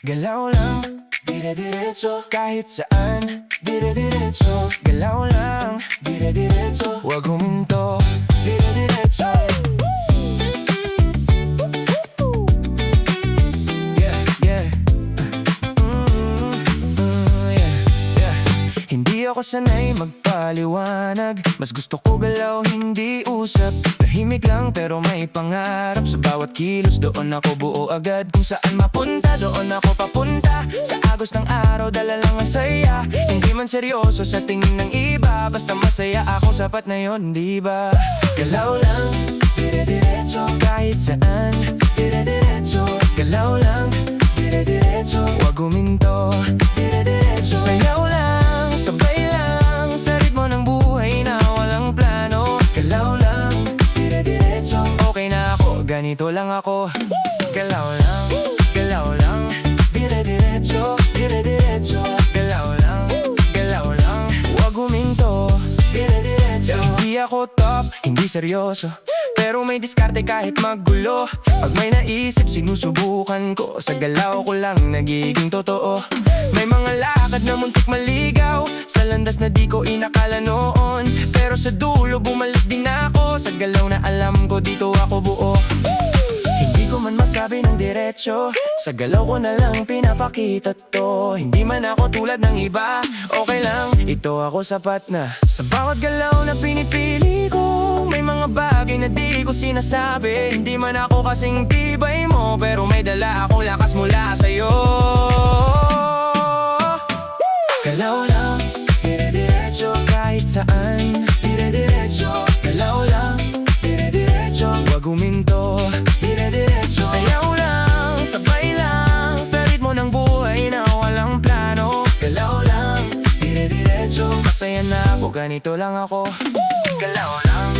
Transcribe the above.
Galaw lang, dire-diretso. Kahit saan, dire-diretso. Galaw lang, dire-diretso. Huwag huminto, dire-diretso. Yeah, yeah. Yeah, yeah. Hindi ako sanay magpaliwanag. Mas gusto ko galaw, hindi usap. Tahimik lang pero may pangarap. Sa bawat kilos doon ako buo agad. Kung saan mapunta, doon ako papunta. Sa agos ng araw, dala lang ang saya. Hindi man seryoso sa tingin ng iba. Basta masaya ako, sapat na yon, di ba? Galaw lang, dire-diretso. Kahit saan, dire-diretso. Galaw lang, dire-diretso. Huwag huminto, dire-diretso. Sayaw lang, sabay lang. Sa ritmo ng buhay na walang plano. Galaw lang, dire-diretso. Okay na ako, ganito lang ako. Galaw lang, galaw lang. Dire-diretso, dire-diretso. Galaw lang, huwag huminto. Dire-diretso. Hindi ako top, hindi seryoso, pero may diskarte kahit magulo. Pag may naisip, sinusubukan ko. Sa galaw ko lang nagiging totoo. May mga lakad na muntik maligaw, sa landas na di ko inakala noon. Pero sa dulo bumalik din ako. Sa galaw na alam ko dito ako buo. Hindi ko man masabi ng diretsyo, sa galaw ko na lang pinapakita to. Hindi man ako tulad ng iba, okay lang, ito ako sapat na. Sa bawat galaw na pinipili ko, may mga bagay na di ko sinasabi. Hindi man ako kasing tibay mo, pero may dala akong lakas mula sa'yo. Galaw lang, dire-diretso. Kahit saan, dire-diretso. Galaw lang, dire-diretso. Huwag huminto, dire-diretso. Sayaw lang, sabay lang. Sa ritmo ng buhay na walang plano. Galaw lang, dire-diretso. Masaya na ako, ganito lang ako. Galaw lang.